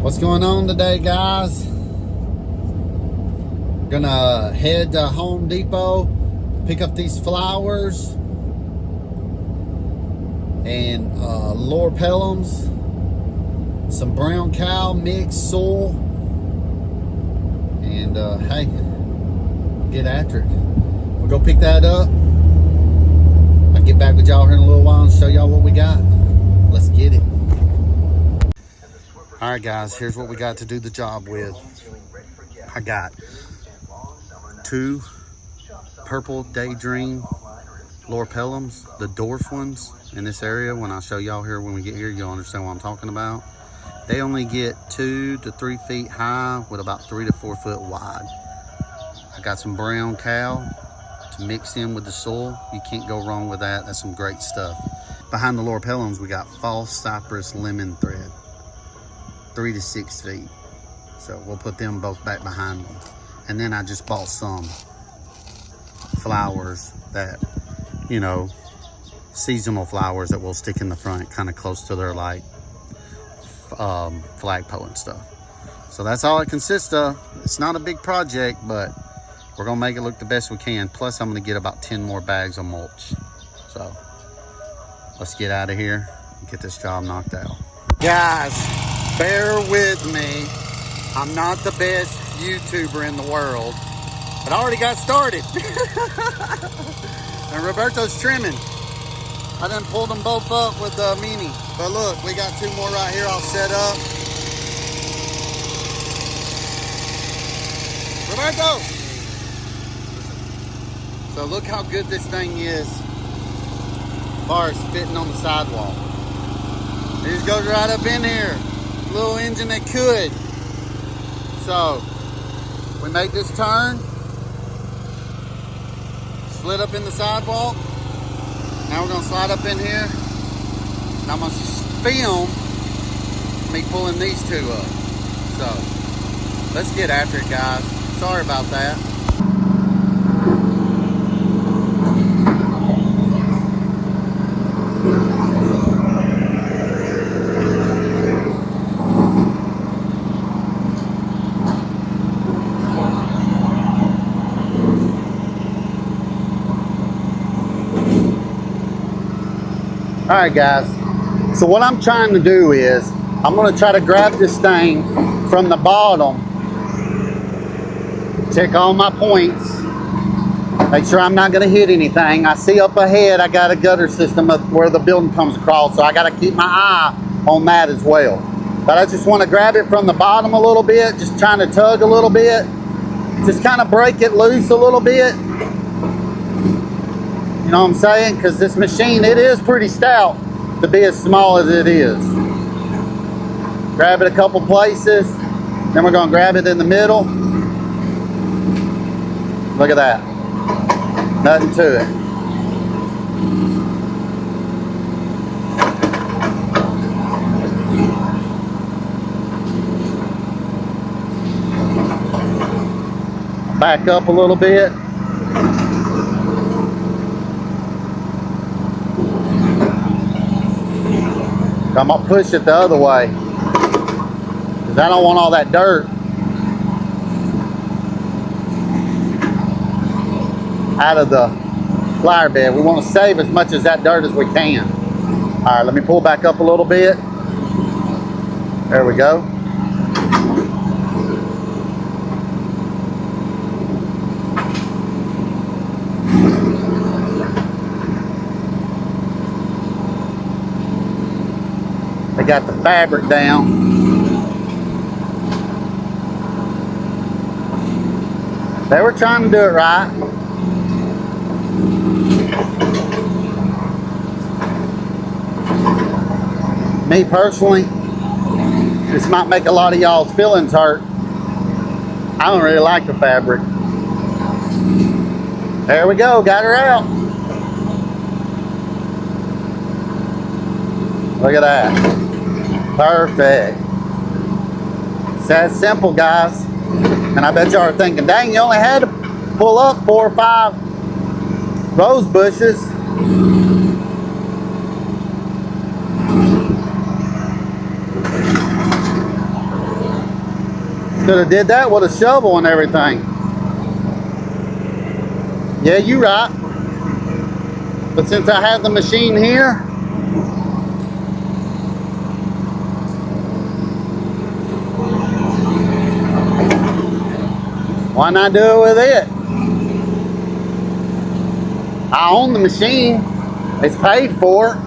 What's going on today, guys? Gonna head to Home Depot, pick up these flowers and loropetalums, some brown cow mixed soil, and hey, get after it. We'll go pick that up. I'll get back with y'all here in a little while and show y'all what we got. Let's get it. All right, guys, here's what we got to do the job with. I got 2 purple daydream loropetalums, the dwarf ones in this area. When I show y'all here, when we get here, you'll understand what I'm talking about. They only get 2 to 3 feet high with about 3 to 4 foot wide. I got some brown cow to mix in with the soil. You can't go wrong with that. That's some great stuff. Behind the loropetalums, we got false cypress lemon thread, 3 to 6 feet. So we'll put them both back behind them. And then I just bought some flowers that, you know, seasonal flowers that will stick in the front, kind of close to their like flagpole and stuff. So that's all it consists of. It's not a big project, but we're gonna make it look the best we can. Plus I'm gonna get about 10 more bags of mulch. So let's get out of here and get this job knocked out. Guys, bear with me. I'm not the best YouTuber in the world, but I already got started. And Roberto's trimming. I done pulled them both up with the Mini. But look, we got 2 more right here all set up. Roberto! So look how good this thing is as far as fitting on the sidewalk. It just goes right up in here. Little engine that could. So we make this turn, slid up in the sidewalk. Now we're gonna slide up in here, and I'm gonna film me pulling these 2 up. So let's get after it, guys. Sorry about that. All right, guys, so what I'm trying to do is I'm going to try to grab this thing from the bottom, check all my points, make sure I'm not going to hit anything. I see up ahead I got a gutter system of where the building comes across, so I got to keep my eye on that as well. But I just want to grab it from the bottom a little bit, just trying to tug a little bit, just kind of break it loose a little bit. You know what I'm saying? Because this machine, it is pretty stout to be as small as it is. Grab it a couple places. Then we're going to grab it in the middle. Look at that. Nothing to it. Back up a little bit. I'm gonna push it the other way because I don't want all that dirt out of the flower bed. We want to save as much of that dirt as we can. All right, let me pull back up a little bit. There we go. They got the fabric down. They were trying to do it right. Me personally, this might make a lot of y'all's feelings hurt. I don't really like the fabric. There we go, got her out. Look at that. Perfect. It's that simple, guys. And I bet y'all are thinking, dang, you only had to pull up 4 or 5 rose bushes. Could have did that with a shovel and everything. Yeah, you right. But since I have the machine here, why not do it with it? I own the machine. It's paid for.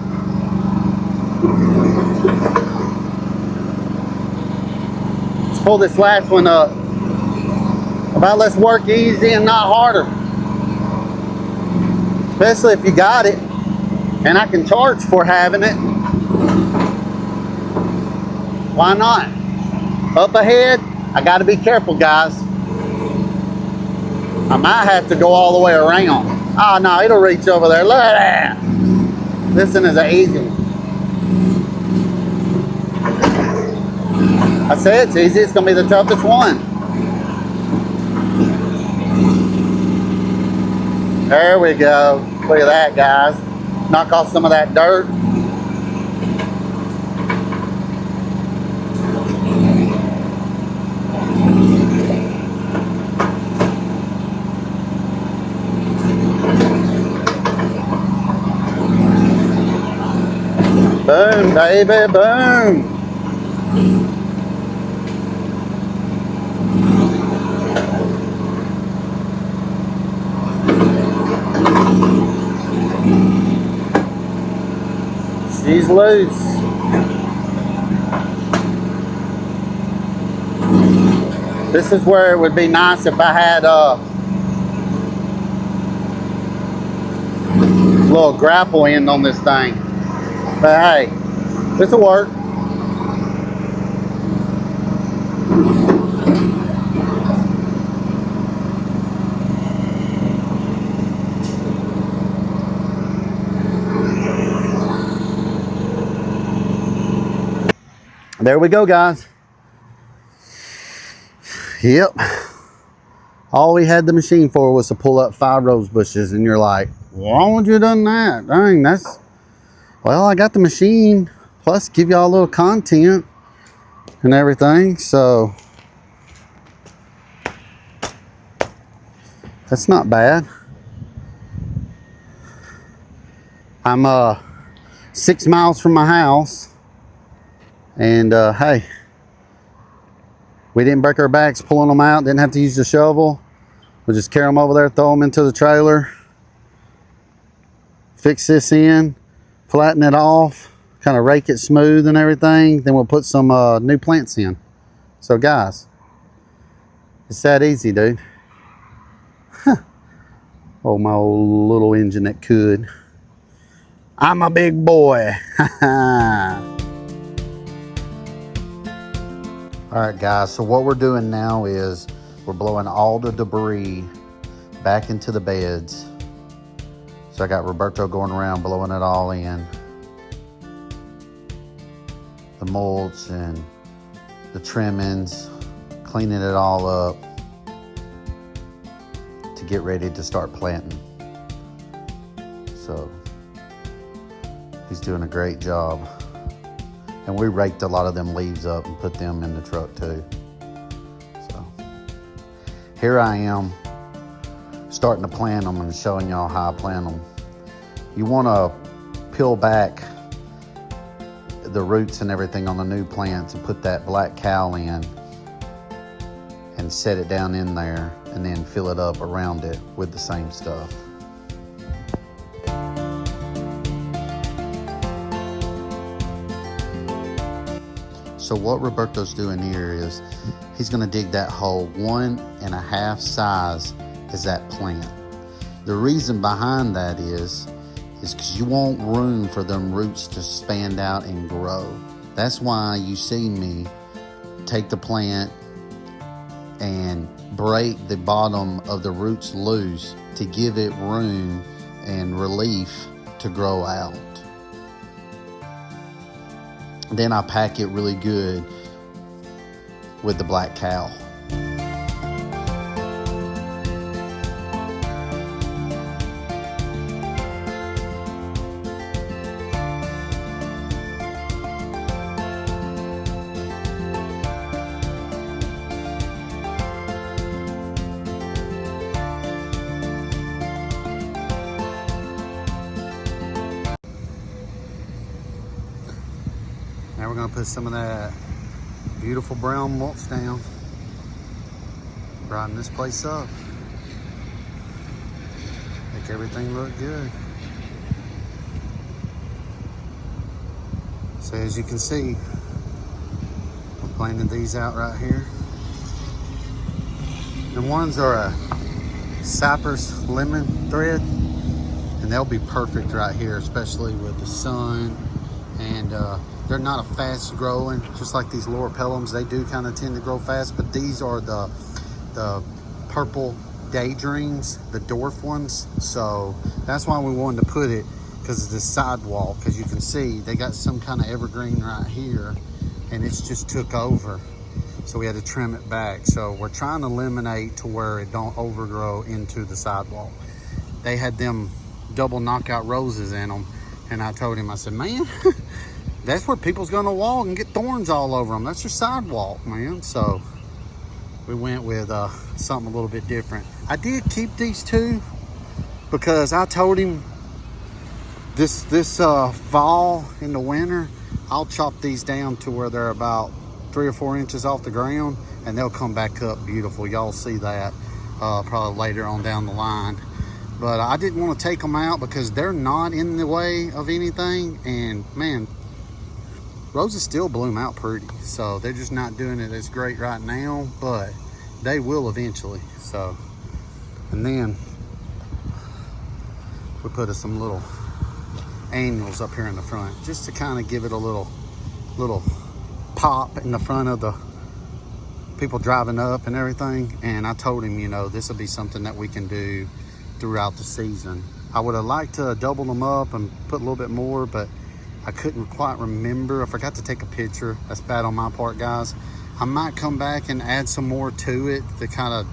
Let's pull this last one up. About let's work easy and not harder. Especially if you got it. And I can charge for having it. Why not? Up ahead, I gotta be careful, guys. I might have to go all the way around. Oh no, it'll reach over there. Look at that. This one is an easy one. I say it's easy, it's gonna be the toughest one. There we go. Look at that, guys. Knock off some of that dirt. Boom, baby, boom. She's loose. This is where it would be nice if I had a little grapple end on this thing. But hey, this'll work. There we go, guys. Yep. All we had the machine for was to pull up 5 rose bushes, and you're like, why would you have done that? Dang, that's... Well, I got the machine, plus give y'all a little content and everything, so that's not bad. I'm 6 miles from my house, and hey, we didn't break our backs pulling them out, didn't have to use the shovel. We'll just carry them over there, throw them into the trailer, fix this in, flatten it off, kind of rake it smooth and everything. Then we'll put some new plants in. So guys, it's that easy, dude. Oh, my old little engine that could. I'm a big boy. All right, guys, so what we're doing now is we're blowing all the debris back into the beds. So I got Roberto going around blowing it all in. The mulch and the trimmings, cleaning it all up to get ready to start planting. So he's doing a great job. And we raked a lot of them leaves up and put them in the truck too. So here I am starting to plant them and showing y'all how I plant them. You want to peel back the roots and everything on the new plants and put that black cowl in and set it down in there and then fill it up around it with the same stuff. So what Roberto's doing here is he's going to dig that hole 1.5 size as that plant. The reason behind that is because you want room for them roots to expand out and grow. That's why you see me take the plant and break the bottom of the roots loose to give it room and relief to grow out. Then I pack it really good with the black cowl. Now we're gonna put some of that beautiful brown mulch down. Brighten this place up. Make everything look good. So as you can see, we're planting these out right here. And ones are a Cypress lemon thread, and they'll be perfect right here, especially with the sun. And they're not a fast growing, just like these Loropetalums. They do kind of tend to grow fast, but these are the purple daydreams, the dwarf ones. So that's why we wanted to put it, because of the sidewalk. As you can see, they got some kind of evergreen right here, and it's just took over. So we had to trim it back. So we're trying to eliminate to where it don't overgrow into the sidewalk. They had them double knockout roses in them, and I told him, I said, man, that's where people's gonna walk and get thorns all over them. That's your sidewalk, man. So we went with something a little bit different. I did keep these two because I told him this fall in the winter, I'll chop these down to where they're about 3 or 4 inches off the ground, and they'll come back up beautiful. Y'all see that probably later on down the line. But I didn't want to take them out because they're not in the way of anything. And man, roses still bloom out pretty. So they're just not doing it as great right now, but they will eventually. So, and then we put some little annuals up here in the front, just to kind of give it a little pop in the front of the people driving up and everything. And I told him, you know, this will be something that we can do throughout the season. I would have liked to double them up and put a little bit more, but I couldn't quite remember. I forgot to take a picture. That's bad on my part, guys. I might come back and add some more to it to kind of,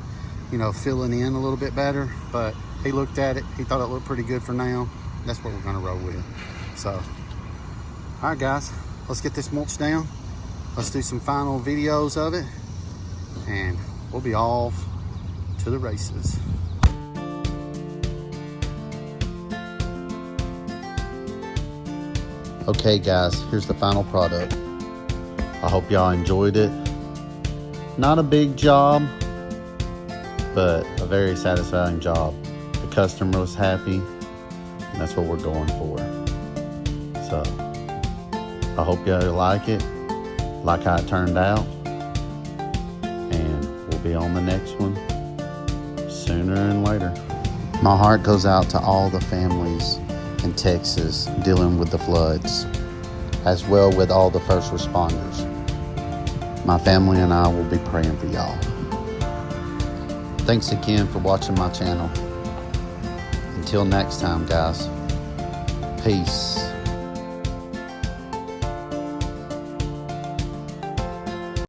you know, fill it in a little bit better. But he looked at it, he thought it looked pretty good for now. That's what we're gonna roll with. So, all right, guys, let's get this mulch down. Let's do some final videos of it, and we'll be off to the races. Okay, guys, here's the final product. I hope y'all enjoyed it. Not a big job, but a very satisfying job. The customer was happy, and that's what we're going for. So, I hope y'all like it, like how it turned out, and we'll be on the next one sooner and later. My heart goes out to all the families in Texas dealing with the floods, as well with all the first responders. My family and I will be praying for y'all. Thanks again for watching my channel. Until next time, guys, peace.